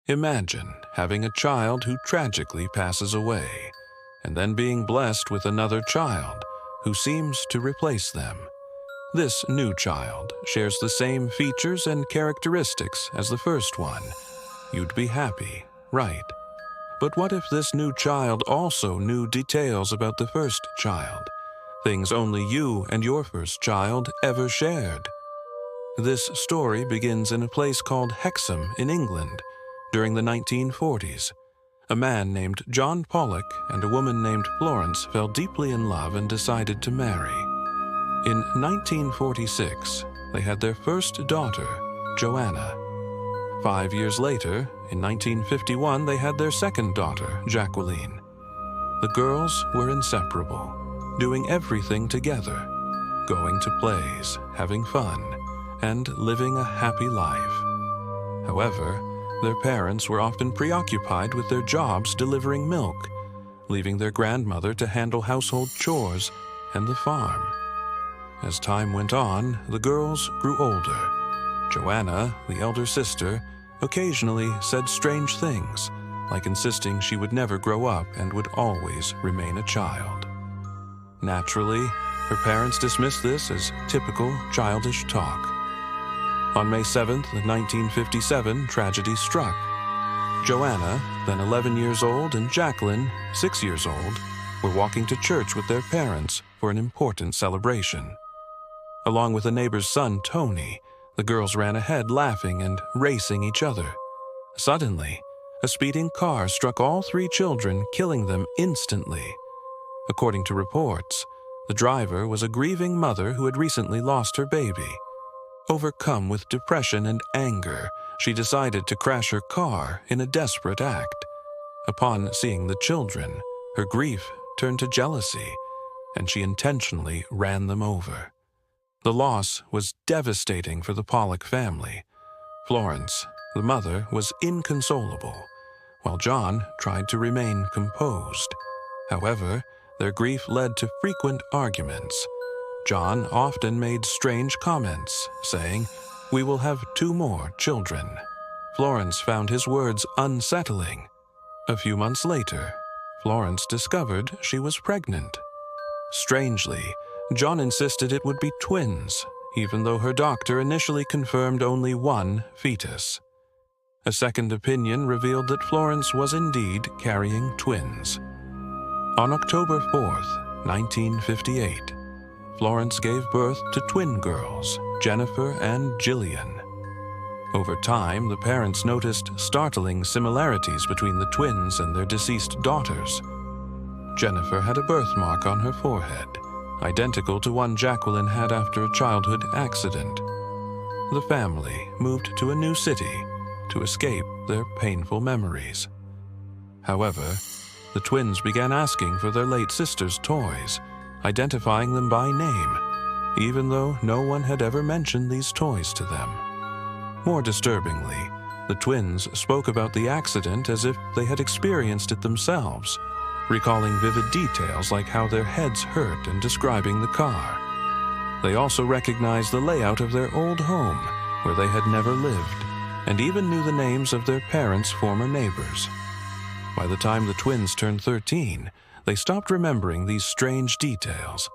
Imagine having a child who tragically passes away, and then being blessed with another child who seems to replace them. This new child shares the same features and characteristics as the first one. You'd be happy, right? But what if this new child also knew details about the first child, things only you and your first child ever shared? This story begins in a place called Hexham in England during the 1940s. A man named John Pollock and a woman named Florence fell deeply in love and decided to marry. In 1946, they had their first daughter, Joanna. 5 years later, in 1951, they had their second daughter, Jacqueline. The girls were inseparable, doing everything together, going to plays, having fun, and living a happy life. However, their parents were often preoccupied with their jobs delivering milk, leaving their grandmother to handle household chores and the farm. As time went on, the girls grew older. Joanna, the elder sister, occasionally said strange things, like insisting she would never grow up and would always remain a child. Naturally, her parents dismissed this as typical childish talk. On May 7th, 1957, tragedy struck. Joanna, then 11 years old, and Jacqueline, 6 years old, were walking to church with their parents for an important celebration. Along with a neighbor's son, Tony, the girls ran ahead laughing and racing each other. Suddenly, a speeding car struck all three children, killing them instantly. According to reports, the driver was a grieving mother who had recently lost her baby. Overcome with depression and anger, she decided to crash her car in a desperate act. Upon seeing the children, her grief turned to jealousy, and she intentionally ran them over. The loss was devastating for the Pollock family. Florence, the mother, was inconsolable, while John tried to remain composed. However, their grief led to frequent arguments. John often made strange comments, saying, "We will have 2 more children." Florence found his words unsettling. A few months later, Florence discovered she was pregnant. Strangely, John insisted it would be twins, even though her doctor initially confirmed only 1 fetus. A second opinion revealed that Florence was indeed carrying twins. On October 4th, 1958, Florence gave birth to twin girls, Jennifer and Jillian. Over time, the parents noticed startling similarities between the twins and their deceased daughters. Jennifer had a birthmark on her forehead, identical to one Jacqueline had after a childhood accident. The family moved to a new city to escape their painful memories. However, the twins began asking for their late sister's toys, identifying them by name, even though no one had ever mentioned these toys to them. More disturbingly, the twins spoke about the accident as if they had experienced it themselves, recalling vivid details like how their heads hurt and describing the car. They also recognized the layout of their old home, where they had never lived, and even knew the names of their parents' former neighbors. By the time the twins turned 13, they stopped remembering these strange details.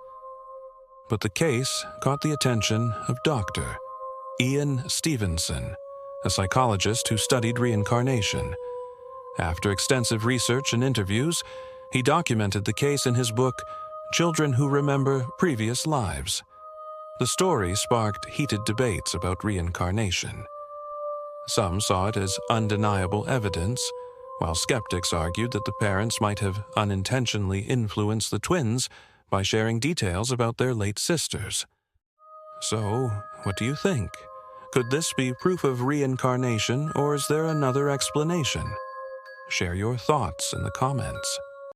But the case caught the attention of Dr. Ian Stevenson, a psychologist who studied reincarnation. After extensive research and interviews, he documented the case in his book, Children Who Remember Previous Lives. The story sparked heated debates about reincarnation. Some saw it as undeniable evidence, while skeptics argued that the parents might have unintentionally influenced the twins by sharing details about their late sisters. So, what do you think? Could this be proof of reincarnation, or is there another explanation? Share your thoughts in the comments.